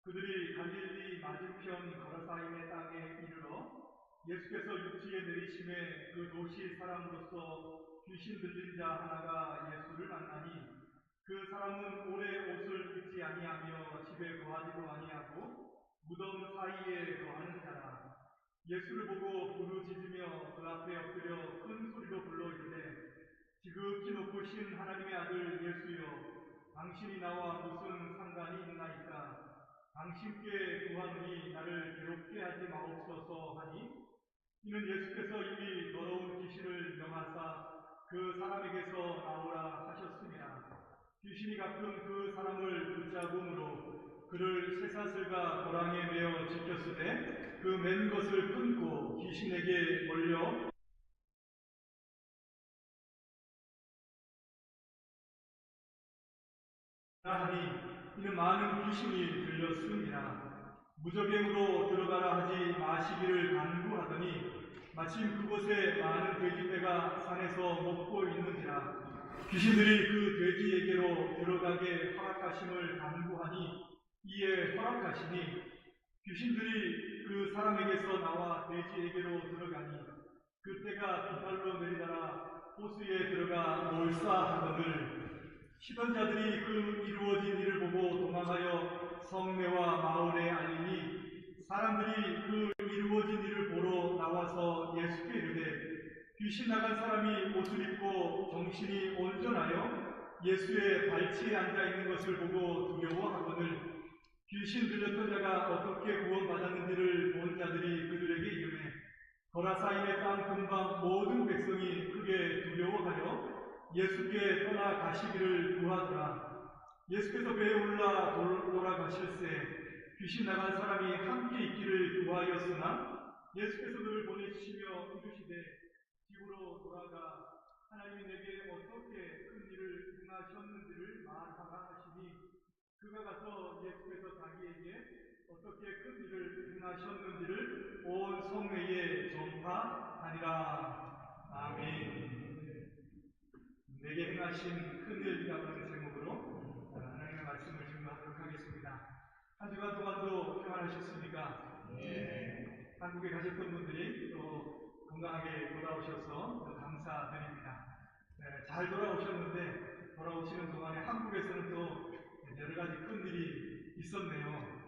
그들이 갈릴리 맞은편 거라사인의 땅에 이르러 예수께서 육지에 내리심에 그 도시 사람으로서 귀신 들린 자 하나가 예수를 만나니 그 사람은 오래 옷을 입지 아니하며 집에 거하지도 아니하고 무덤 사이에 거하는 자라. 예수를 보고 부르짖으며 그 앞에 엎드려 큰 소리로 불러 이르되 지극히 높으신 하나님의 아들 예수여, 당신이 나와 무슨 상관이 있나이까? 당신께 구하노니 나를 괴롭게 하지 마옵소서 하니, 이는 예수께서 이미 더러운 귀신을 명하사 그 사람에게서 나오라 하셨습니다. 귀신이 가끔 그 사람을 붙잡음으로 그를 쇠사슬과 도랑에 매어 지켰으되 그 맨 것을 끊고 귀신에게 몰려 하니 이는 많은 귀신이 들렸습니다. 무적행으로 들어가라 하지 마시기를 간구하더니 마침 그곳에 많은 돼지떼가 산에서 먹고 있는지라. 귀신들이 그 돼지에게로 들어가게 허락하심을 간구하니 이에 허락하시니 귀신들이 그 사람에게서 나와 돼지에게로 들어가니 그 떼가 빗발로 내리다가 호수에 들어가 몰사하거늘 시던 자들이 그 이루어진 일을 보고 도망하여 성내와 마을에 알리니 사람들이 그 이루어진 일을 보러 나와서 예수께 이르되 귀신 나간 사람이 옷을 입고 정신이 온전하여 예수의 발치에 앉아 있는 것을 보고 두려워하거늘 귀신 들렸던 자가 어떻게 구원받았는지를 본 자들이 그들에게 이르매 거라사인의 땅 근방 모든 백성이 크게 두려워하여 예수께 떠나가시기를 구하더라. 예수께서 배에 올라 돌아가실새 귀신 나간 사람이 함께 있기를 구하였으나 예수께서 그를 보내시며 이르시되 집으로 돌아가 하나님이 내게 어떻게 큰 일을 행하셨는지를 말하라 하시니 그가 가서 예수께서 자기에게 어떻게 큰 일을 행하셨는지를 온 성내에 전파하니라. 아멘. 내게 행하신 큰일이라고 하는 제목으로 하나님의 말씀을 증거하도록 하겠습니다. 한 주간 동안도 평안하셨습니까? 네. 한국에 가셨던 분들이 또 건강하게 돌아오셔서 감사드립니다. 잘 돌아오셨는데 돌아오시는 동안에 한국에서는 또 여러 가지 큰일이 있었네요.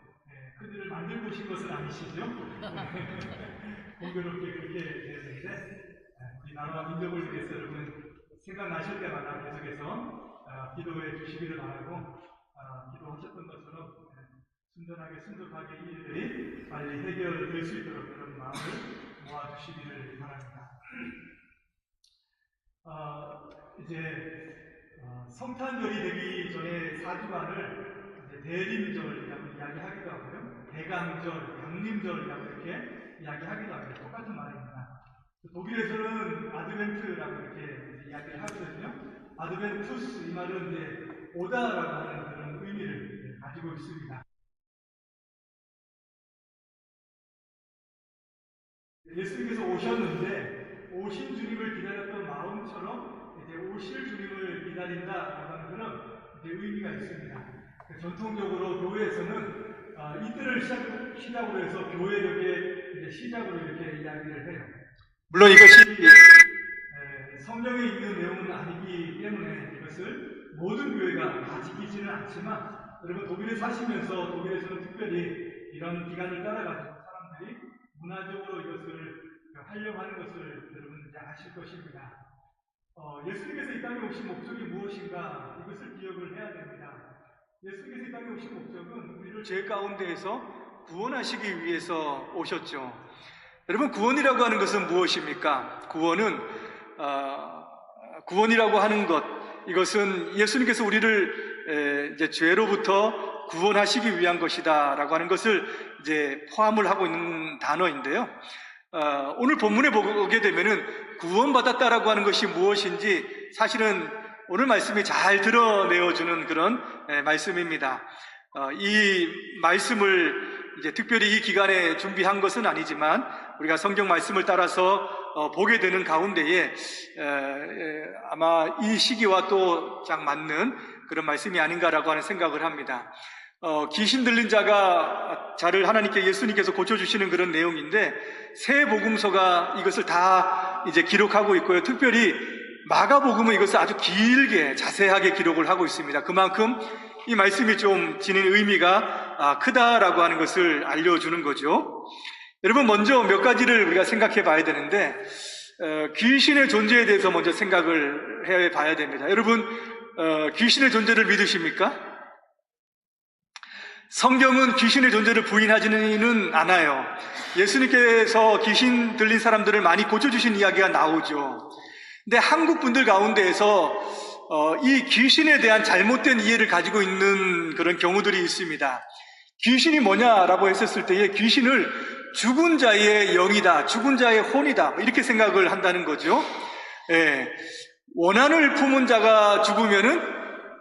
큰일을 만들고 오신 것은 아니시죠? 공교롭게 그렇게 됐는데 우리 나라와 민족을 위해서 여러분 생각나실 때마다 계속해서 기도해 주시기를 바라고 기도하셨던 것처럼 순전하게 순적하게 이 일들이 빨리 해결될 수 있도록 그런 마음을 모아주시기를 바랍니다. 이제 성탄절이 되기 전에 4주간을 이제 대림절이라고 이야기하기도 하고요, 대강절, 양림절이라고 이렇게 이야기하기도 합니다. 똑같은 말입니다. 독일에서는 아드벤트라고 이렇게 이야기를 하거든요. 아드벤투스, 이 말은 이제 오다라고 하는 그런 의미를 가지고 있습니다. 예수님께서 오셨는데 오신 주님을 기다렸던 마음처럼 이제 오실 주님을 기다린다라고 하는 그런 이제 의미가 있습니다. 전통적으로 교회에서는 이때를 시작으로 해서 교회력의 이제 시작으로 이렇게 이야기를 해요. 물론 이것이 성경에 있는 내용은 아니기 때문에 이것을 모든 교회가 다 지키지는 않지만, 여러분 독일에 사시면서 독일에서는 특별히 이런 기간을 따라가지고 사람들이 문화적으로 이것을 활용하는 것을 여러분 이제 아실 것입니다. 예수님께서 이 땅에 오신 목적이 무엇인가, 이것을 기억을 해야 됩니다. 예수님께서 이 땅에 오신 목적은 우리를 죄 가운데에서 구원하시기 위해서 오셨죠. 여러분, 구원이라고 하는 것은 무엇입니까? 구원이라고 하는 것, 이것은 예수님께서 우리를 이제 죄로부터 구원하시기 위한 것이다라고 하는 것을 이제 포함을 하고 있는 단어인데요. 오늘 본문에 보게 되면은 구원받았다라고 하는 것이 무엇인지 사실은 오늘 말씀이 잘 드러내어주는 그런 말씀입니다. 이 말씀을 이제 특별히 이 기간에 준비한 것은 아니지만 우리가 성경 말씀을 따라서 보게 되는 가운데에 아마 이 시기와 또 딱 맞는 그런 말씀이 아닌가라고 하는 생각을 합니다. 귀신 들린 자를 하나님께 예수님께서 고쳐주시는 그런 내용인데, 새 복음서가 이것을 다 이제 기록하고 있고요. 특별히 마가복음은 이것을 아주 길게 자세하게 기록을 하고 있습니다. 그만큼 이 말씀이 좀 지닌 의미가 크다라고 하는 것을 알려주는 거죠. 여러분, 먼저 몇 가지를 우리가 생각해 봐야 되는데, 귀신의 존재에 대해서 먼저 생각을 해 봐야 됩니다. 여러분, 귀신의 존재를 믿으십니까? 성경은 귀신의 존재를 부인하지는 않아요. 예수님께서 귀신 들린 사람들을 많이 고쳐주신 이야기가 나오죠. 근데 한국 분들 가운데에서 이 귀신에 대한 잘못된 이해를 가지고 있는 그런 경우들이 있습니다. 귀신이 뭐냐라고 했었을 때에 귀신을 죽은 자의 영이다, 죽은 자의 혼이다, 이렇게 생각을 한다는 거죠. 예, 원한을 품은 자가 죽으면은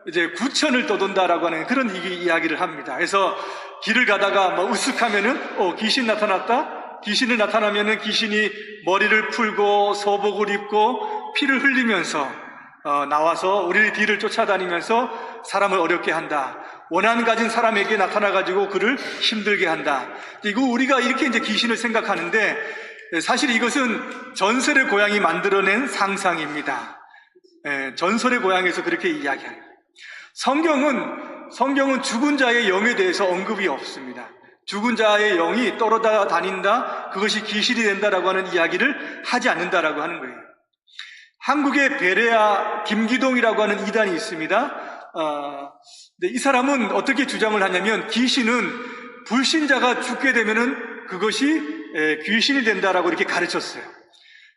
이제 구천을 떠돈다라고 하는 그런 이야기를 합니다. 그래서 길을 가다가 으쓱하면은 귀신 나타났다. 귀신이 나타나면은 귀신이 머리를 풀고 소복을 입고 피를 흘리면서 나와서 우리 뒤를 쫓아다니면서 사람을 어렵게 한다. 원한 가진 사람에게 나타나가지고 그를 힘들게 한다. 이거 우리가 이렇게 이제 귀신을 생각하는데, 사실 이것은 전설의 고향이 만들어낸 상상입니다. 전설의 고향에서 그렇게 이야기합니다. 성경은 죽은 자의 영에 대해서 언급이 없습니다. 죽은 자의 영이 떠돌아다닌다, 그것이 귀신이 된다라고 하는 이야기를 하지 않는다라고 하는 거예요. 한국의 베레아 김기동이라고 하는 이단이 있습니다. 이 사람은 어떻게 주장을 하냐면, 귀신은 불신자가 죽게 되면은 그것이 귀신이 된다라고 이렇게 가르쳤어요.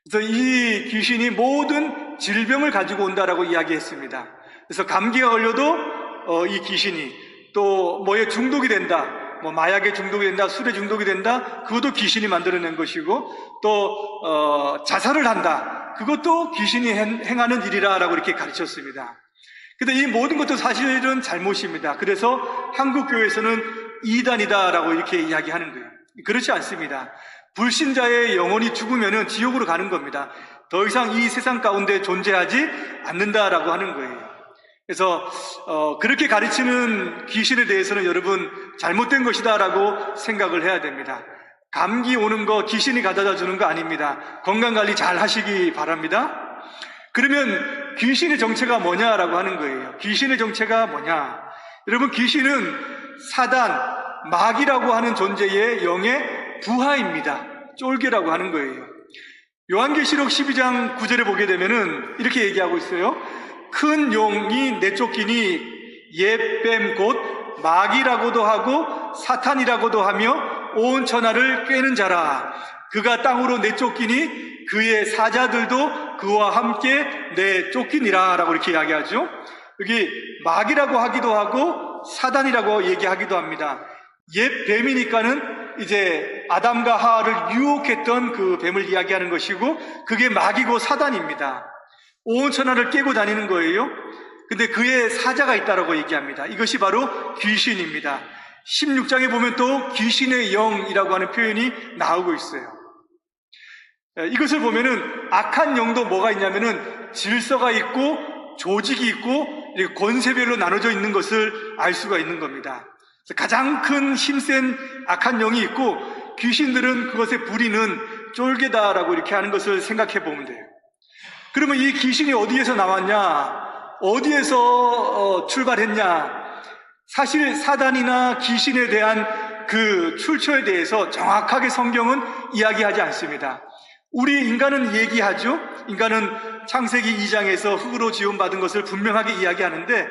그래서 이 귀신이 모든 질병을 가지고 온다라고 이야기했습니다. 그래서 감기가 걸려도 이 귀신이, 또 뭐에 중독이 된다, 마약에 중독이 된다, 술에 중독이 된다, 그것도 귀신이 만들어낸 것이고, 또 자살을 한다, 그것도 귀신이 행하는 일이라고 이렇게 가르쳤습니다. 근데 이 모든 것도 사실은 잘못입니다. 그래서 한국 교회에서는 이단이다라고 이렇게 이야기하는 거예요. 그렇지 않습니다. 불신자의 영혼이 죽으면은 지옥으로 가는 겁니다. 더 이상 이 세상 가운데 존재하지 않는다라고 하는 거예요. 그래서 그렇게 가르치는 귀신에 대해서는 여러분 잘못된 것이다라고 생각을 해야 됩니다. 감기 오는 거 귀신이 가져다 주는 거 아닙니다. 건강관리 잘 하시기 바랍니다. 그러면 귀신의 정체가 뭐냐라고 하는 거예요. 귀신의 정체가 뭐냐? 여러분, 귀신은 사단, 마귀라고 하는 존재의 영의 부하입니다. 쫄개라고 하는 거예요. 요한계시록 12장 9절에 보게 되면은 이렇게 얘기하고 있어요. 큰 용이 내쫓기니 옛뱀 곧 마귀라고도 하고 사탄이라고 하며 온 천하를 꿰는 자라. 그가 땅으로 내쫓기니 그의 사자들도 그와 함께 내쫓기니라 라고 이렇게 이야기하죠. 여기 마귀라고 하기도 하고 사단이라고 얘기하기도 합니다. 옛 뱀이니까는 이제 아담과 하와를 유혹했던 그 뱀을 이야기하는 것이고, 그게 마귀고 사단입니다. 온 천하를 깨고 다니는 거예요. 근데 그의 사자가 있다라고 얘기합니다. 이것이 바로 귀신입니다. 16장에 보면 또 귀신의 영이라고 하는 표현이 나오고 있어요. 이것을 보면은 악한 영도 뭐가 있냐면은 질서가 있고 조직이 있고 권세별로 나눠져 있는 것을 알 수가 있는 겁니다. 가장 큰 힘센 악한 영이 있고, 귀신들은 그것의 부리는 쫄개다라고 이렇게 하는 것을 생각해 보면 돼요. 그러면 이 귀신이 어디에서 나왔냐? 어디에서 출발했냐? 사실 사단이나 귀신에 대한 그 출처에 대해서 정확하게 성경은 이야기하지 않습니다. 우리 인간은 얘기하죠. 인간은 창세기 2장에서 흙으로 지음받은 것을 분명하게 이야기하는데,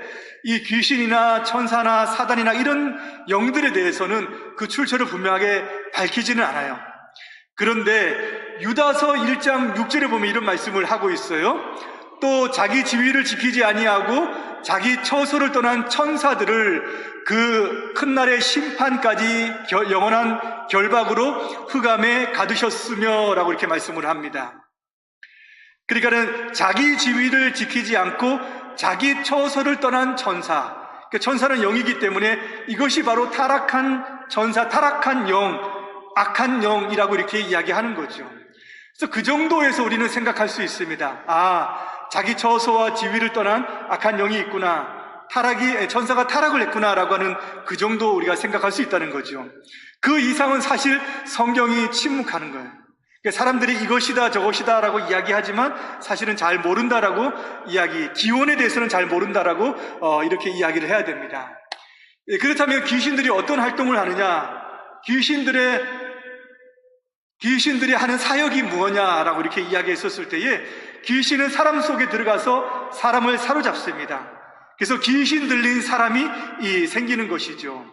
이 귀신이나 천사나 사단이나 이런 영들에 대해서는 그 출처를 분명하게 밝히지는 않아요. 그런데 유다서 1장 6절에 보면 이런 말씀을 하고 있어요. 또 자기 지위를 지키지 아니하고 자기 처소를 떠난 천사들을 그 큰 날의 심판까지 영원한 결박으로 흑암에 가두셨으며 라고 이렇게 말씀을 합니다. 그러니까는 자기 지위를 지키지 않고 자기 처소를 떠난 천사, 천사는 영이기 때문에 이것이 바로 타락한 천사, 타락한 영, 악한 영이라고 이렇게 이야기하는 거죠. 그래서 그 정도에서 우리는 생각할 수 있습니다. 자기 처소와 지위를 떠난 악한 영이 있구나. 천사가 타락을 했구나라고 하는 그 정도 우리가 생각할 수 있다는 거죠. 그 이상은 사실 성경이 침묵하는 거예요. 그러니까 사람들이 이것이다 저것이다 라고 이야기하지만 사실은 잘 모른다라고 기원에 대해서는 잘 모른다라고 이렇게 이야기를 해야 됩니다. 그렇다면 귀신들이 어떤 활동을 하느냐, 귀신들이 하는 사역이 무엇냐라고 이렇게 이야기했었을 때에 귀신은 사람 속에 들어가서 사람을 사로잡습니다. 그래서 귀신 들린 사람이 생기는 것이죠.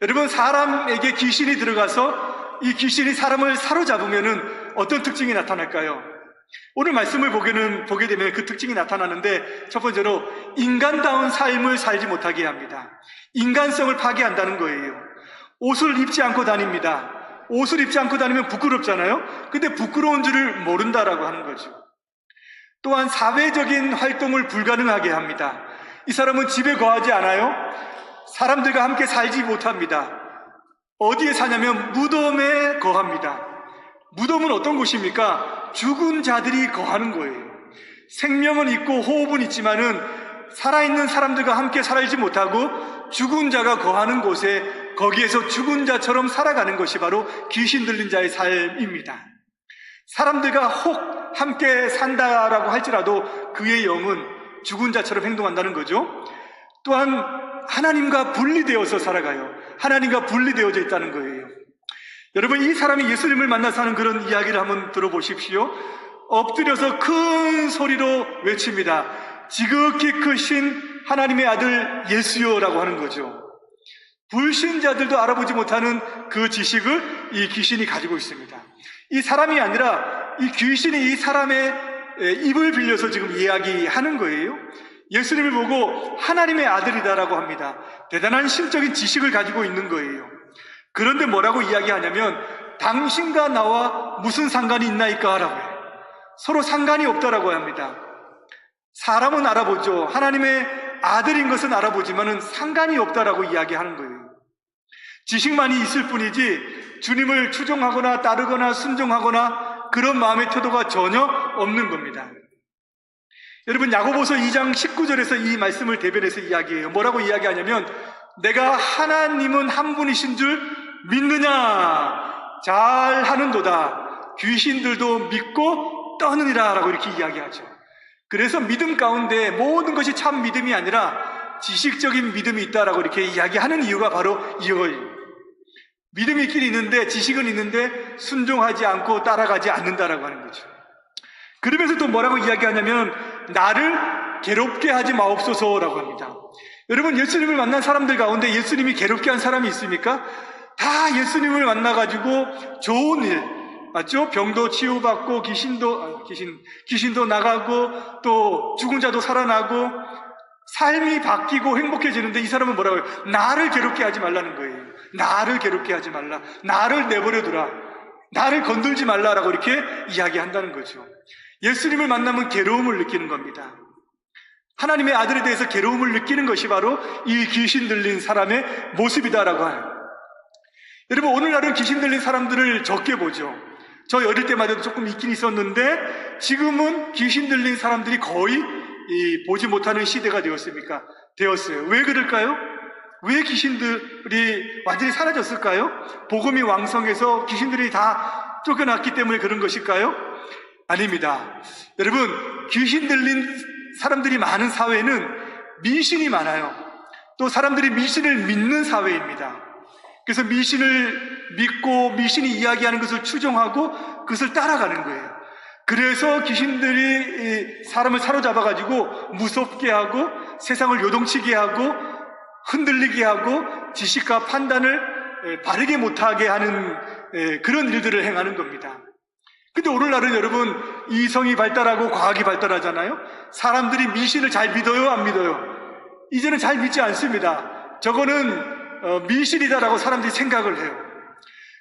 여러분, 사람에게 귀신이 들어가서 이 귀신이 사람을 사로잡으면은 어떤 특징이 나타날까요? 오늘 말씀을 보게 되면 그 특징이 나타나는데, 첫 번째로 인간다운 삶을 살지 못하게 합니다. 인간성을 파괴한다는 거예요. 옷을 입지 않고 다닙니다. 옷을 입지 않고 다니면 부끄럽잖아요. 근데 부끄러운 줄을 모른다라고 하는 거죠. 또한 사회적인 활동을 불가능하게 합니다. 이 사람은 집에 거하지 않아요. 사람들과 함께 살지 못합니다. 어디에 사냐면 무덤에 거합니다. 무덤은 어떤 곳입니까? 죽은 자들이 거하는 거예요. 생명은 있고 호흡은 있지만은 살아있는 사람들과 함께 살지 못하고 죽은 자가 거하는 곳에, 거기에서 죽은 자처럼 살아가는 것이 바로 귀신 들린 자의 삶입니다. 사람들과 혹 함께 산다라고 할지라도 그의 영은 죽은 자처럼 행동한다는 거죠. 또한 하나님과 분리되어서 살아가요. 하나님과 분리되어져 있다는 거예요. 여러분, 이 사람이 예수님을 만나서 하는 그런 이야기를 한번 들어보십시오. 엎드려서 큰 소리로 외칩니다. 지극히 크신 하나님의 아들 예수여라고 하는 거죠. 불신자들도 알아보지 못하는 그 지식을 이 귀신이 가지고 있습니다. 이 사람이 아니라 이 귀신이 이 사람의 입을 빌려서 지금 이야기하는 거예요. 예수님을 보고 하나님의 아들이다라고 합니다. 대단한 신적인 지식을 가지고 있는 거예요. 그런데 뭐라고 이야기하냐면 당신과 나와 무슨 상관이 있나이까 라고 해요. 서로 상관이 없다라고 합니다. 사람은 알아보죠. 하나님의 아들인 것은 알아보지만은 상관이 없다라고 이야기하는 거예요. 지식만이 있을 뿐이지 주님을 추종하거나 따르거나 순종하거나 그런 마음의 태도가 전혀 없는 겁니다. 여러분, 야고보서 2장 19절에서 이 말씀을 대변해서 이야기해요. 뭐라고 이야기하냐면 내가 하나님은 한 분이신 줄 믿느냐? 잘하는도다. 귀신들도 믿고 떠느니라 라고 이렇게 이야기하죠. 그래서 믿음 가운데 모든 것이 참 믿음이 아니라 지식적인 믿음이 있다라고 이렇게 이야기하는 이유가 바로 이거예요. 믿음이 있긴 있는데 지식은 있는데 순종하지 않고 따라가지 않는다라고 하는 거죠. 그러면서 또 뭐라고 이야기하냐면 나를 괴롭게 하지 마옵소서라고 합니다. 여러분, 예수님을 만난 사람들 가운데 예수님이 괴롭게 한 사람이 있습니까? 다 예수님을 만나가지고 좋은 일, 맞죠? 병도 치유받고 귀신도 나가고 또 죽은 자도 살아나고 삶이 바뀌고 행복해지는데 이 사람은 뭐라고 해요? 나를 괴롭게 하지 말라는 거예요. 나를 괴롭게 하지 말라. 나를 내버려 두라. 나를 건들지 말라라고 이렇게 이야기한다는 거죠. 예수님을 만나면 괴로움을 느끼는 겁니다. 하나님의 아들에 대해서 괴로움을 느끼는 것이 바로 이 귀신 들린 사람의 모습이다라고 해요. 여러분, 오늘날은 귀신 들린 사람들을 적게 보죠. 저 어릴 때마다 조금 있긴 있었는데 지금은 귀신 들린 사람들이 거의 보지 못하는 시대가 되었어요. 왜 그럴까요? 왜 귀신들이 완전히 사라졌을까요? 복음이 왕성해서 귀신들이 다 쫓겨났기 때문에 그런 것일까요? 아닙니다. 여러분, 귀신 들린 사람들이 많은 사회는 미신이 많아요. 또 사람들이 미신을 믿는 사회입니다. 그래서 미신을 믿고 미신이 이야기하는 것을 추종하고 그것을 따라가는 거예요. 그래서 귀신들이 사람을 사로잡아가지고 무섭게 하고 세상을 요동치게 하고 흔들리게 하고 지식과 판단을 바르게 못하게 하는 그런 일들을 행하는 겁니다. 근데 오늘날은 여러분, 이성이 발달하고 과학이 발달하잖아요. 사람들이 미신을 잘 믿어요, 안 믿어요? 이제는 잘 믿지 않습니다. 저거는 미신이다라고 사람들이 생각을 해요.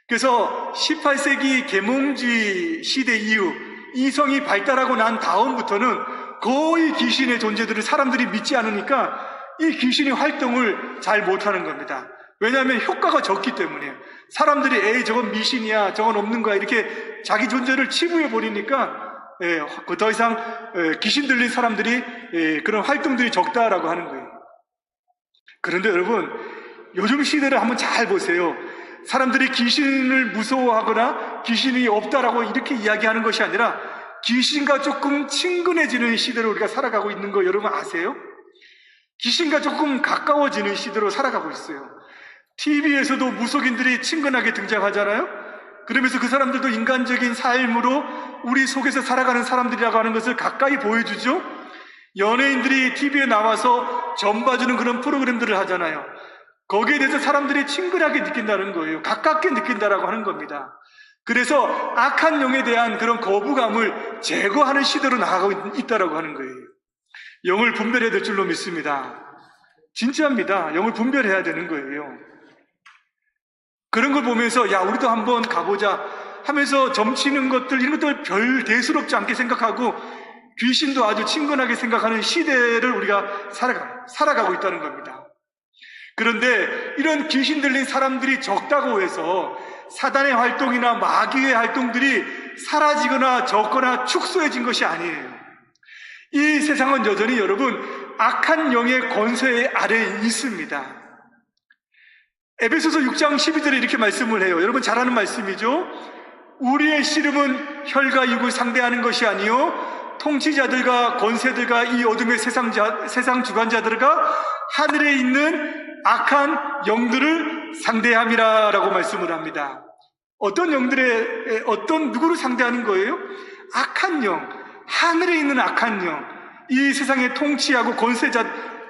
그래서 18세기 계몽주의 시대 이후 이성이 발달하고 난 다음부터는 거의 귀신의 존재들을 사람들이 믿지 않으니까 이 귀신의 활동을 잘 못하는 겁니다. 왜냐하면 효과가 적기 때문이에요. 사람들이 에이 저건 미신이야, 저건 없는 거야 이렇게 자기 존재를 치부해 버리니까 더 이상 귀신 들린 사람들이 그런 활동들이 적다라고 하는 거예요. 그런데 여러분, 요즘 시대를 한번 잘 보세요. 사람들이 귀신을 무서워하거나 귀신이 없다라고 이렇게 이야기하는 것이 아니라 귀신과 조금 친근해지는 시대로 우리가 살아가고 있는 거 여러분 아세요? 귀신과 조금 가까워지는 시대로 살아가고 있어요. TV에서도 무속인들이 친근하게 등장하잖아요. 그러면서 그 사람들도 인간적인 삶으로 우리 속에서 살아가는 사람들이라고 하는 것을 가까이 보여주죠. 연예인들이 TV에 나와서 점 봐주는 그런 프로그램들을 하잖아요. 거기에 대해서 사람들이 친근하게 느낀다는 거예요. 가깝게 느낀다라고 하는 겁니다. 그래서 악한 영에 대한 그런 거부감을 제거하는 시대로 나아가고 있다라고 하는 거예요. 영을 분별해야 될 줄로 믿습니다. 진짜입니다. 영을 분별해야 되는 거예요. 그런 걸 보면서 야, 우리도 한번 가보자 하면서 점치는 것들, 이런 것들 별 대수롭지 않게 생각하고 귀신도 아주 친근하게 생각하는 시대를 우리가 살아가고 있다는 겁니다. 그런데 이런 귀신 들린 사람들이 적다고 해서 사단의 활동이나 마귀의 활동들이 사라지거나 적거나 축소해진 것이 아니에요. 이 세상은 여전히 여러분 악한 영의 권세 아래에 있습니다. 에베소서 6장 12절에 이렇게 말씀을 해요. 여러분 잘 아는 말씀이죠. 우리의 씨름은 혈과 육을 상대하는 것이 아니요 통치자들과 권세들과 이 어둠의 세상 주관자들과 하늘에 있는 악한 영들을 상대함이라 라고 말씀을 합니다. 어떤 누구를 상대하는 거예요? 악한 영, 하늘에 있는 악한 영, 이 세상에 통치하고 권세자,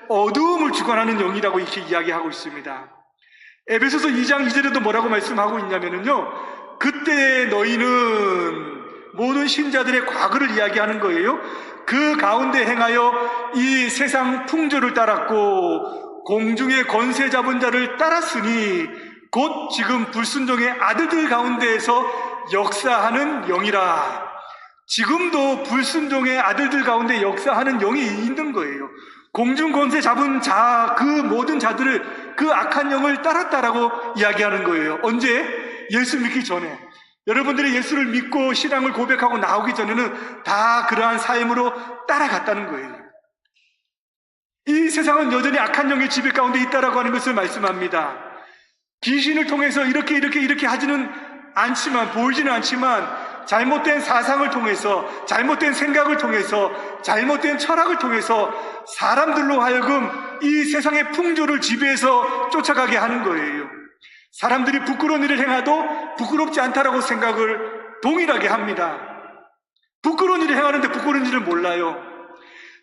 어두움을 주관하는 영이라고 이렇게 이야기하고 있습니다. 에베소서 2장 2절에도 뭐라고 말씀하고 있냐면요, 그때 너희는 모든 신자들의 과거를 이야기하는 거예요. 그 가운데 행하여 이 세상 풍조를 따랐고 공중의 권세 잡은 자를 따랐으니 곧 지금 불순종의 아들들 가운데에서 역사하는 영이라. 지금도 불순종의 아들들 가운데 역사하는 영이 있는 거예요. 공중 권세 잡은 자, 그 모든 자들을, 그 악한 영을 따랐다라고 이야기하는 거예요. 언제? 예수 믿기 전에. 여러분들이 예수를 믿고 신앙을 고백하고 나오기 전에는 다 그러한 삶으로 따라갔다는 거예요. 이 세상은 여전히 악한 영의 지배 가운데 있다라고 하는 것을 말씀합니다. 귀신을 통해서 이렇게 하지는 않지만, 보이지는 않지만 잘못된 사상을 통해서, 잘못된 생각을 통해서, 잘못된 철학을 통해서 사람들로 하여금 이 세상의 풍조를 지배해서 쫓아가게 하는 거예요. 사람들이 부끄러운 일을 행해도 부끄럽지 않다라고 생각을 동일하게 합니다. 부끄러운 일을 행하는데 부끄러운 일을 몰라요.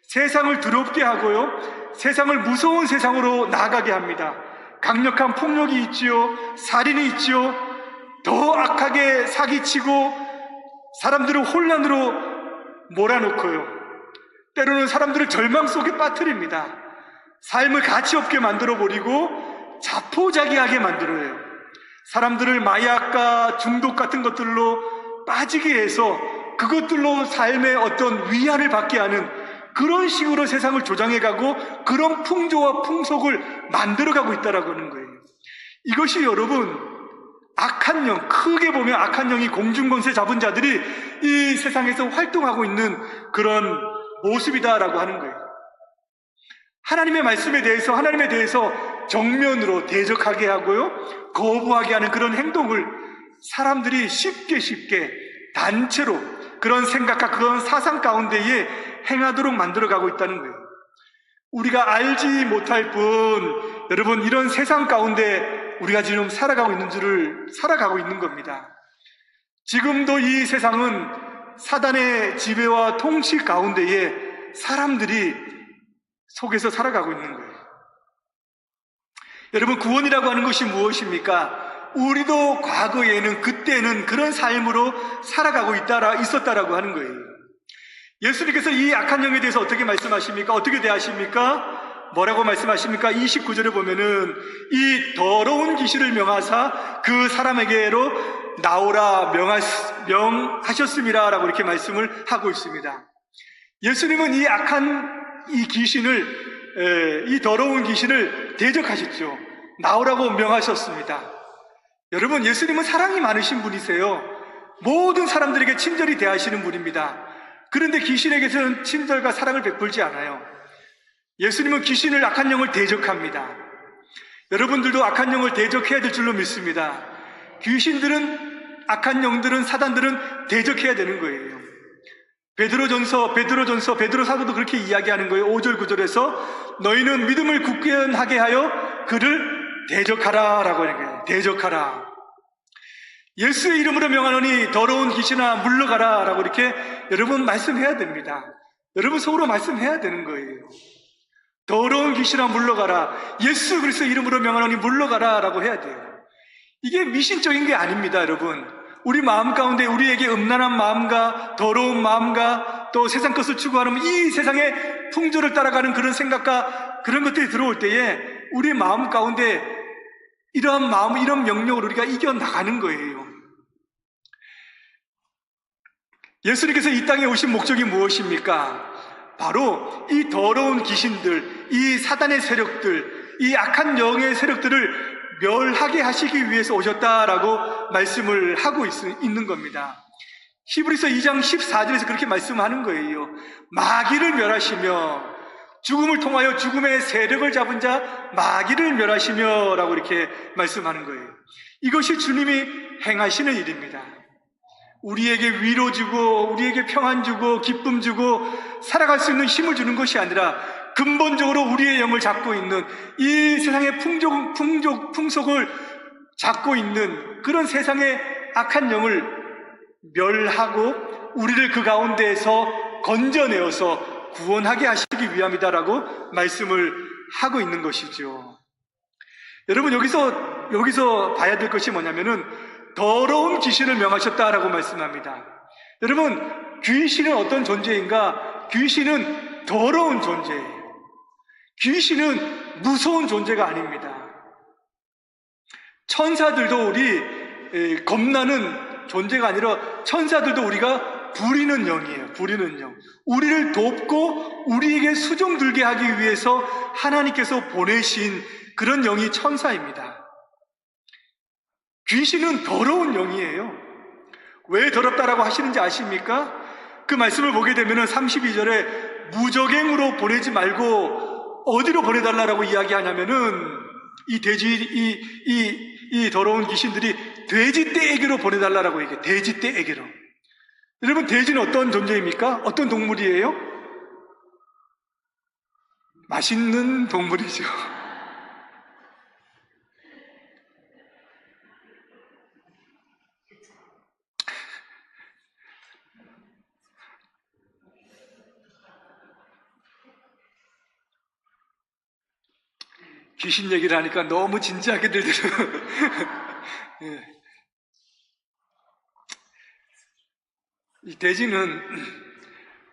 세상을 두렵게 하고요, 세상을 무서운 세상으로 나아가게 합니다. 강력한 폭력이 있지요, 살인이 있지요, 더 악하게 사기치고 사람들을 혼란으로 몰아놓고요, 때로는 사람들을 절망 속에 빠뜨립니다. 삶을 가치 없게 만들어버리고 자포자기하게 만들어요. 사람들을 마약과 중독 같은 것들로 빠지게 해서 그것들로 삶의 어떤 위안을 받게 하는 그런 식으로 세상을 조장해가고 그런 풍조와 풍속을 만들어가고 있다라고 하는 거예요. 이것이 여러분 악한 영, 크게 보면 악한 영이 공중권세 잡은 자들이 이 세상에서 활동하고 있는 그런 모습이다라고 하는 거예요. 하나님의 말씀에 대해서, 하나님에 대해서 정면으로 대적하게 하고요, 거부하게 하는 그런 행동을 사람들이 쉽게 단체로 그런 생각과 그런 사상 가운데에 행하도록 만들어가고 있다는 거예요. 우리가 알지 못할 뿐, 여러분 이런 세상 가운데 우리가 지금 살아가고 있는 겁니다. 지금도 이 세상은 사단의 지배와 통치 가운데에 사람들이 속에서 살아가고 있는 거예요. 여러분 구원이라고 하는 것이 무엇입니까? 우리도 과거에는, 그때는 그런 삶으로 살아가고 있었다라고 하는 거예요. 예수님께서 이 악한 영에 대해서 어떻게 말씀하십니까? 어떻게 대하십니까? 뭐라고 말씀하십니까? 29절에 보면은 이 더러운 귀신을 명하사 그 사람에게로 나오라 명하셨음이라 라고 이렇게 말씀을 하고 있습니다. 예수님은 이 악한 이 더러운 귀신을 대적하셨죠. 나오라고 명하셨습니다. 여러분, 예수님은 사랑이 많으신 분이세요. 모든 사람들에게 친절히 대하시는 분입니다. 그런데 귀신에게서는 친절과 사랑을 베풀지 않아요. 예수님은 귀신을, 악한 영을 대적합니다. 여러분들도 악한 영을 대적해야 될 줄로 믿습니다. 귀신들은, 악한 영들은, 사단들은 대적해야 되는 거예요. 베드로 사도도 그렇게 이야기하는 거예요. 5절 9절에서 너희는 믿음을 굳건하게 하여 그를 대적하라 라고 하는 거예요. 대적하라. 예수의 이름으로 명하노니 더러운 귀신아 물러가라 라고 이렇게 여러분 말씀해야 됩니다. 여러분 속으로 말씀해야 되는 거예요. 더러운 귀신아 물러가라. 예수 그리스도 이름으로 명하노니 물러가라 라고 해야 돼요. 이게 미신적인 게 아닙니다, 여러분. 우리 마음 가운데 우리에게 음란한 마음과 더러운 마음과 또 세상 것을 추구하는 이 세상의 풍조를 따라가는 그런 생각과 그런 것들이 들어올 때에 우리 마음 가운데 이러한 마음, 이런 명령으로 우리가 이겨나가는 거예요. 예수님께서 이 땅에 오신 목적이 무엇입니까? 바로 이 더러운 귀신들, 이 사단의 세력들, 이 악한 영의 세력들을 멸하게 하시기 위해서 오셨다라고 말씀을 하고 있는 겁니다. 히브리서 2장 14절에서 그렇게 말씀하는 거예요. 마귀를 멸하시며 죽음을 통하여 죽음의 세력을 잡은 자 마귀를 멸하시며 라고 이렇게 말씀하는 거예요. 이것이 주님이 행하시는 일입니다. 우리에게 위로 주고 우리에게 평안 주고 기쁨 주고 살아갈 수 있는 힘을 주는 것이 아니라 근본적으로 우리의 영을 잡고 있는 이 세상의 풍속을 잡고 있는 그런 세상의 악한 영을 멸하고 우리를 그 가운데에서 건져내어서 구원하게 하시기 위함이다라고 말씀을 하고 있는 것이죠. 여러분 여기서 봐야 될 것이 뭐냐면은 더러운 귀신을 명하셨다라고 말씀합니다. 여러분 귀신은 어떤 존재인가? 귀신은 더러운 존재예요. 귀신은 무서운 존재가 아닙니다. 천사들도 우리 겁나는 존재가 아니라 천사들도 우리가 부리는 영이에요. 부리는 영. 우리를 돕고 우리에게 수종 들게 하기 위해서 하나님께서 보내신 그런 영이 천사입니다. 귀신은 더러운 영이에요. 왜 더럽다라고 하시는지 아십니까? 그 말씀을 보게 되면 32절에 무적행으로 보내지 말고 어디로 보내달라고 이야기하냐면은 이 더러운 귀신들이 돼지떼에게로 보내달라고 얘기해요. 돼지떼에게로. 여러분 돼지는 어떤 존재입니까? 어떤 동물이에요? 맛있는 동물이죠. 귀신 얘기를 하니까 너무 진지하게 들리는 예. 이 돼지는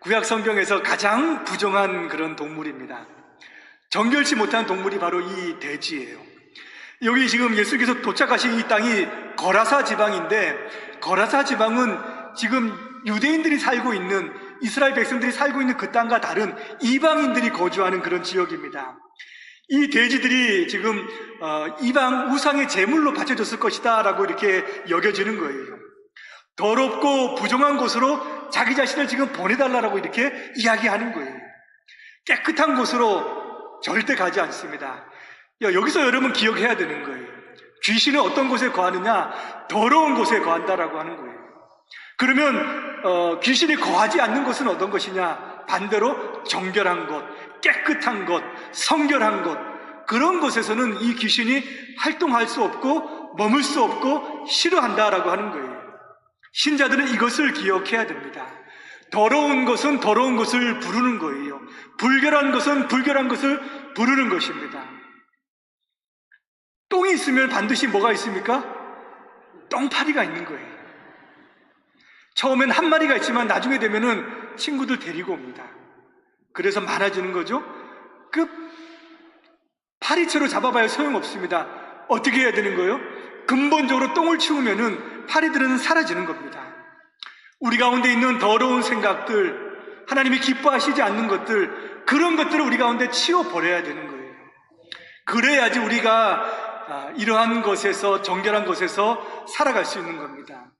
구약 성경에서 가장 부정한 그런 동물입니다. 정결치 못한 동물이 바로 이 돼지예요. 여기 지금 예수께서 도착하신 이 땅이 거라사 지방인데 거라사 지방은 지금 유대인들이 살고 있는 이스라엘 백성들이 살고 있는 그 땅과 다른 이방인들이 거주하는 그런 지역입니다. 이 돼지들이 지금 이방 우상의 제물로 바쳐졌을 것이다 라고 이렇게 여겨지는 거예요. 더럽고 부정한 곳으로 자기 자신을 지금 보내달라고 이렇게 이야기하는 거예요. 깨끗한 곳으로 절대 가지 않습니다. 여기서 여러분 기억해야 되는 거예요. 귀신은 어떤 곳에 거하느냐? 더러운 곳에 거한다라고 하는 거예요. 그러면 귀신이 거하지 않는 곳은 어떤 것이냐? 반대로 정결한 곳, 깨끗한 곳, 성결한 곳, 그런 곳에서는 이 귀신이 활동할 수 없고 머물 수 없고 싫어한다라고 하는 거예요. 신자들은 이것을 기억해야 됩니다. 더러운 것은 더러운 것을 부르는 거예요. 불결한 것은 불결한 것을 부르는 것입니다. 똥이 있으면 반드시 뭐가 있습니까? 똥파리가 있는 거예요. 처음엔 한 마리가 있지만 나중에 되면은 친구들 데리고 옵니다. 그래서 많아지는 거죠. 그 파리채로 잡아봐야 소용없습니다. 어떻게 해야 되는 거예요? 근본적으로 똥을 치우면은 파리들은 사라지는 겁니다. 우리 가운데 있는 더러운 생각들, 하나님이 기뻐하시지 않는 것들, 그런 것들을 우리 가운데 치워버려야 되는 거예요. 그래야지 우리가 이러한 것에서, 정결한 것에서 살아갈 수 있는 겁니다.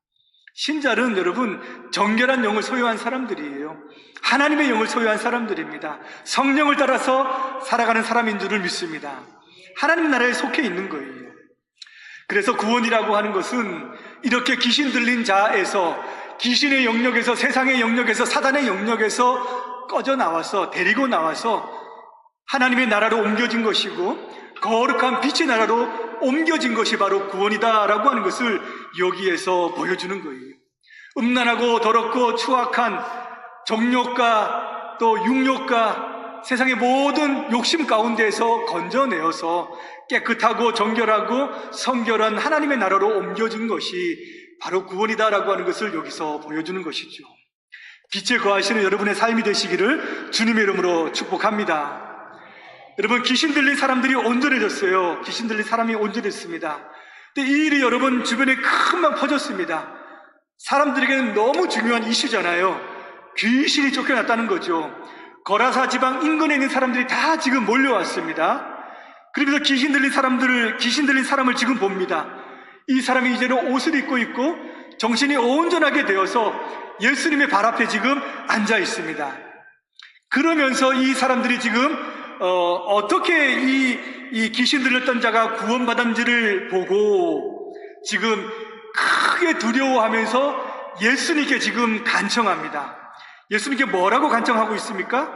신자는 여러분 정결한 영을 소유한 사람들이에요. 하나님의 영을 소유한 사람들입니다. 성령을 따라서 살아가는 사람인 줄을 믿습니다. 하나님 나라에 속해 있는 거예요. 그래서 구원이라고 하는 것은 이렇게 귀신 들린 자에서, 귀신의 영역에서, 세상의 영역에서, 사단의 영역에서 꺼져 나와서, 데리고 나와서 하나님의 나라로 옮겨진 것이고, 거룩한 빛의 나라로 옮겨진 것이 바로 구원이다라고 하는 것을 여기에서 보여주는 거예요. 음란하고 더럽고 추악한 정욕과 또 육욕과 세상의 모든 욕심 가운데에서 건져내어서 깨끗하고 정결하고 성결한 하나님의 나라로 옮겨진 것이 바로 구원이다라고 하는 것을 여기서 보여주는 것이죠. 빛에 거하시는 여러분의 삶이 되시기를 주님의 이름으로 축복합니다. 여러분, 귀신 들린 사람들이 온전해졌어요. 귀신 들린 사람이 온전했습니다. 근데 이 일이 여러분 주변에 금방 퍼졌습니다. 사람들에게는 너무 중요한 이슈잖아요. 귀신이 쫓겨났다는 거죠. 거라사 지방 인근에 있는 사람들이 다 지금 몰려왔습니다. 그러면서 귀신 들린 사람을 지금 봅니다. 이 사람이 이제는 옷을 입고 있고 정신이 온전하게 되어서 예수님의 발 앞에 지금 앉아 있습니다. 그러면서 이 사람들이 지금 어떻게 이 귀신 들렸던 자가 구원받은지를 보고 지금 크게 두려워하면서 예수님께 지금 간청합니다. 예수님께 뭐라고 간청하고 있습니까?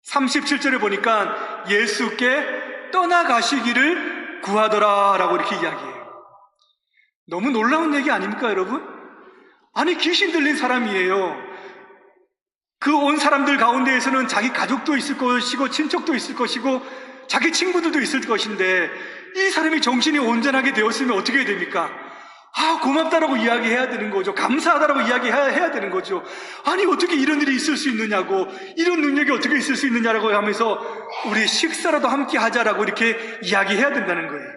37절에 보니까 예수께 떠나가시기를 구하더라라고 이렇게 이야기해요. 너무 놀라운 얘기 아닙니까, 여러분? 아니, 귀신 들린 사람이에요. 그 온 사람들 가운데에서는 자기 가족도 있을 것이고 친척도 있을 것이고 자기 친구들도 있을 것인데 이 사람이 정신이 온전하게 되었으면 어떻게 해야 됩니까? 고맙다라고 이야기해야 되는 거죠. 감사하다라고 이야기해야 되는 거죠. 아니, 어떻게 이런 일이 있을 수 있느냐고, 이런 능력이 어떻게 있을 수 있느냐라고 하면서 우리 식사라도 함께 하자라고 이렇게 이야기해야 된다는 거예요.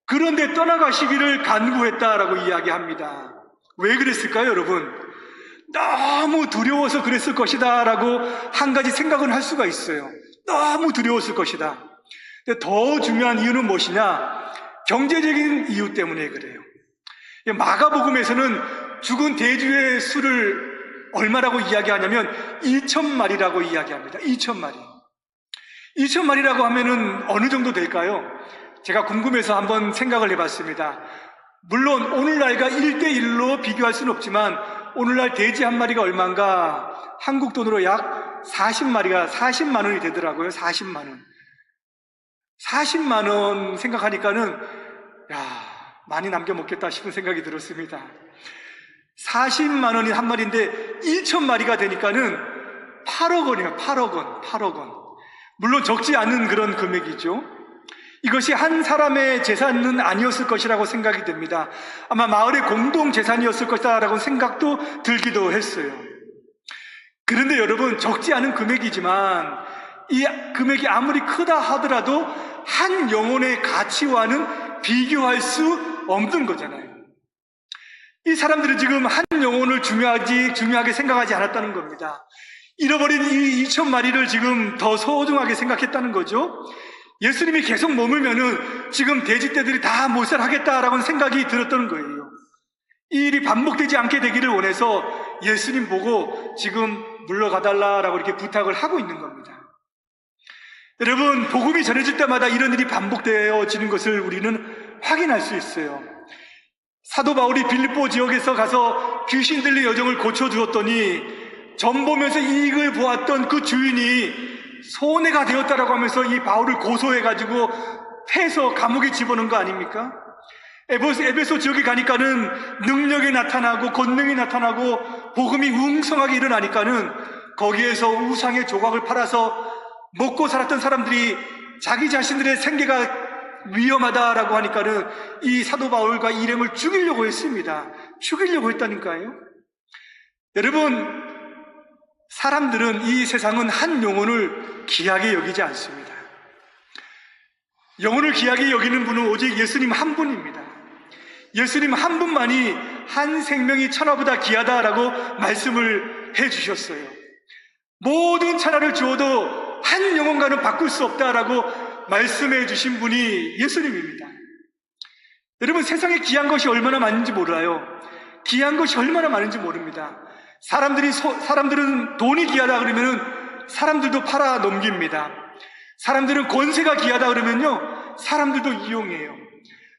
그런데 떠나가시기를 간구했다라고 이야기합니다. 왜 그랬을까요, 여러분? 너무 두려워서 그랬을 것이다 라고 한 가지 생각은 할 수가 있어요. 너무 두려웠을 것이다. 근데 더 중요한 이유는 무엇이냐? 경제적인 이유 때문에 그래요. 마가복음에서는 죽은 돼지의 수를 얼마라고 이야기하냐면 2,000마리라고 이야기합니다. 2,000마리. 2,000마리라고 하면은 어느 정도 될까요? 제가 궁금해서 한번 생각을 해봤습니다. 물론 오늘날과 1대1로 비교할 수는 없지만 오늘날 돼지 한 마리가 얼마인가? 한국 돈으로 약 40만 원이 되더라고요. 40만 원. 40만 원 생각하니까는 많이 남겨 먹겠다 싶은 생각이 들었습니다. 40만 원이 한 마리인데 2,000마리가 되니까는 8억 원이에요. 8억 원. 물론 적지 않은 그런 금액이죠. 이것이 한 사람의 재산은 아니었을 것이라고 생각이 됩니다. 아마 마을의 공동 재산이었을 것이다라고 생각도 들기도 했어요. 그런데 여러분, 적지 않은 금액이지만 이 금액이 아무리 크다 하더라도 한 영혼의 가치와는 비교할 수 없는 거잖아요. 이 사람들은 지금 한 영혼을 중요하게 생각하지 않았다는 겁니다. 잃어버린 이 2,000마리를 지금 더 소중하게 생각했다는 거죠. 예수님이 계속 머물면은 지금 돼지떼들이 다 몰살하겠다라는 생각이 들었던 거예요. 이 일이 반복되지 않게 되기를 원해서 예수님 보고 지금 물러가달라라고 이렇게 부탁을 하고 있는 겁니다. 여러분, 복음이 전해질 때마다 이런 일이 반복되어지는 것을 우리는 확인할 수 있어요. 사도 바울이 빌립보 지역에서 가서 귀신 들린 여정을 고쳐주었더니 전 보면서 이익을 보았던 그 주인이 손해가 되었다라고 하면서 이 바울을 고소해가지고 패서 감옥에 집어넣은 거 아닙니까? 에베소 지역에 가니까는 능력이 나타나고 권능이 나타나고 복음이 웅성하게 일어나니까는 거기에서 우상의 조각을 팔아서 먹고 살았던 사람들이 자기 자신들의 생계가 위험하다라고 하니까는 이 사도 바울과 일행을 죽이려고 했습니다. 죽이려고 했다니까요. 여러분, 사람들은 이 세상은 한 영혼을 귀하게 여기지 않습니다. 영혼을 귀하게 여기는 분은 오직 예수님 한 분입니다. 예수님 한 분만이 한 생명이 천하보다 귀하다라고 말씀을 해주셨어요. 모든 천하를 주어도 한 영혼과는 바꿀 수 없다라고 말씀해 주신 분이 예수님입니다. 여러분, 세상에 귀한 것이 얼마나 많은지 몰라요. 귀한 것이 얼마나 많은지 모릅니다. 사람들은 돈이 귀하다 그러면은 사람들도 팔아 넘깁니다. 사람들은 권세가 귀하다 그러면요, 사람들도 이용해요.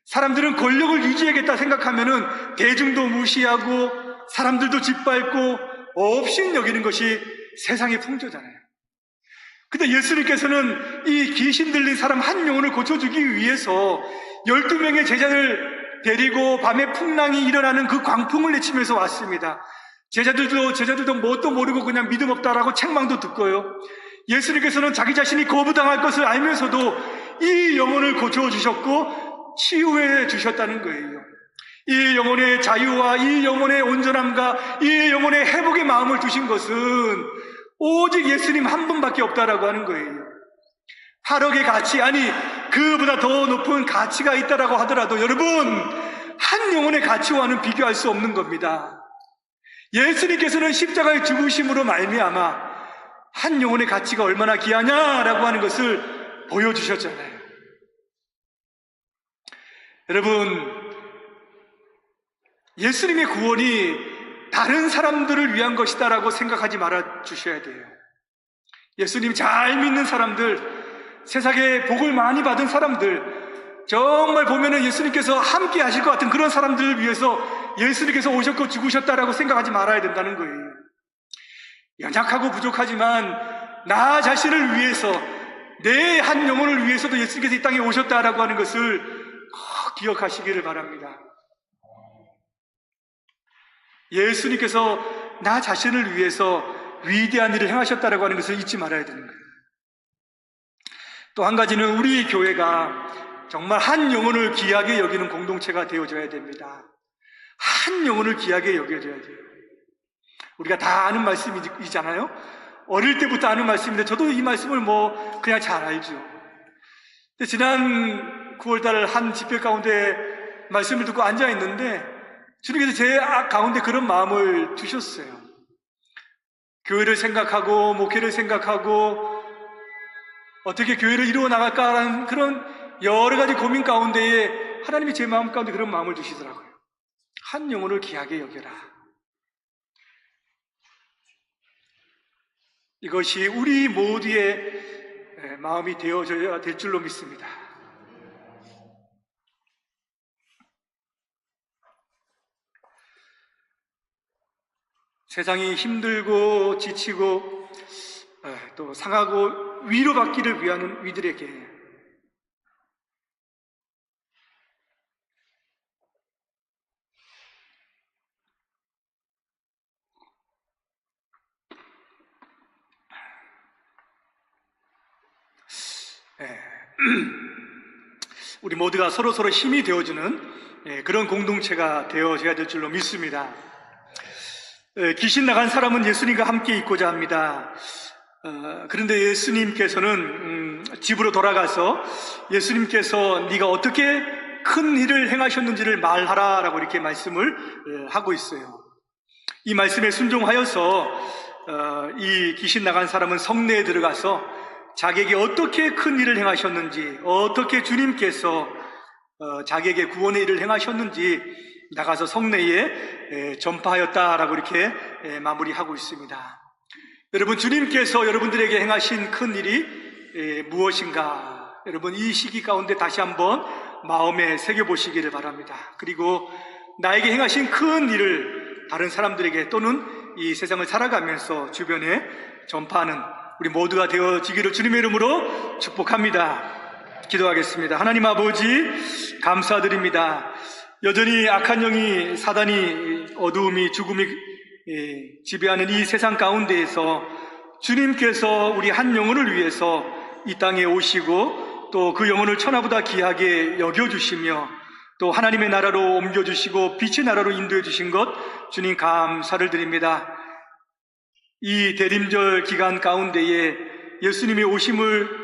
사람들은 권력을 유지하겠다 생각하면은 대중도 무시하고 사람들도 짓밟고 없인 여기는 것이 세상의 풍조잖아요. 근데 예수님께서는 이 귀신 들린 사람 한 영혼을 고쳐주기 위해서 12명의 제자를 데리고 밤에 풍랑이 일어나는 그 광풍을 내치면서 왔습니다. 제자들도 뭣도 모르고 그냥 믿음 없다라고 책망도 듣고요. 예수님께서는 자기 자신이 거부당할 것을 알면서도 이 영혼을 고쳐주셨고 치유해 주셨다는 거예요. 이 영혼의 자유와 이 영혼의 온전함과 이 영혼의 회복의 마음을 두신 것은 오직 예수님 한 분밖에 없다라고 하는 거예요. 8억의 가치, 아니 그보다 더 높은 가치가 있다라고 하더라도 여러분, 한 영혼의 가치와는 비교할 수 없는 겁니다. 예수님께서는 십자가의 죽으심으로 말미암아 한 영혼의 가치가 얼마나 귀하냐라고 하는 것을 보여주셨잖아요. 여러분, 예수님의 구원이 다른 사람들을 위한 것이다라고 생각하지 말아 주셔야 돼요. 예수님 잘 믿는 사람들, 세상에 복을 많이 받은 사람들, 정말 보면은 예수님께서 함께 하실 것 같은 그런 사람들을 위해서 예수님께서 오셨고 죽으셨다라고 생각하지 말아야 된다는 거예요. 연약하고 부족하지만 나 자신을 위해서, 내 한 영혼을 위해서도 예수님께서 이 땅에 오셨다라고 하는 것을 기억하시기를 바랍니다. 예수님께서 나 자신을 위해서 위대한 일을 행하셨다라고 하는 것을 잊지 말아야 되는 거예요. 또 한 가지는 우리 교회가 정말 한 영혼을 귀하게 여기는 공동체가 되어줘야 됩니다. 한 영혼을 귀하게 여겨줘야 돼요. 우리가 다 아는 말씀이잖아요. 어릴 때부터 아는 말씀인데 저도 이 말씀을 그냥 잘 알죠. 근데 지난 9월달 한 집회 가운데 말씀을 듣고 앉아 있는데 주님께서 제 가운데 그런 마음을 주셨어요. 교회를 생각하고 목회를 생각하고 어떻게 교회를 이루어 나갈까라는 그런 여러 가지 고민 가운데에 하나님이 제 마음 가운데 그런 마음을 주시더라고요. 한 영혼을 귀하게 여겨라. 이것이 우리 모두의 마음이 되어져야 될 줄로 믿습니다. 세상이 힘들고 지치고 또 상하고 위로받기를 위하는 이들에게 우리 모두가 서로서로 힘이 되어주는 그런 공동체가 되어져야 될 줄로 믿습니다. 귀신 나간 사람은 예수님과 함께 있고자 합니다. 그런데 예수님께서는 집으로 돌아가서 예수님께서 네가 어떻게 큰 일을 행하셨는지를 말하라라고 이렇게 말씀을 하고 있어요. 이 말씀에 순종하여서 이 귀신 나간 사람은 성내에 들어가서 자기에게 어떻게 큰 일을 행하셨는지, 어떻게 주님께서 자기에게 구원의 일을 행하셨는지 나가서 성내에 전파하였다라고 이렇게 마무리하고 있습니다. 여러분, 주님께서 여러분들에게 행하신 큰 일이 무엇인가? 여러분, 이 시기 가운데 다시 한번 마음에 새겨보시기를 바랍니다. 그리고 나에게 행하신 큰 일을 다른 사람들에게 또는 이 세상을 살아가면서 주변에 전파하는 우리 모두가 되어지기를 주님의 이름으로 축복합니다. 기도하겠습니다. 하나님 아버지, 감사드립니다. 여전히 악한 영이, 사단이, 어두움이, 죽음이 지배하는 이 세상 가운데에서 주님께서 우리 한 영혼을 위해서 이 땅에 오시고 또 그 영혼을 천하보다 귀하게 여겨주시며 또 하나님의 나라로 옮겨주시고 빛의 나라로 인도해 주신 것 주님 감사를 드립니다. 이 대림절 기간 가운데에 예수님의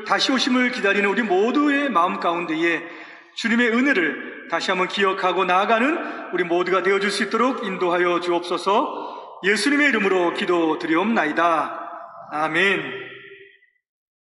다시 오심을 기다리는 우리 모두의 마음 가운데에 주님의 은혜를 다시 한번 기억하고 나아가는 우리 모두가 되어줄 수 있도록 인도하여 주옵소서. 예수님의 이름으로 기도드리옵나이다. 아멘.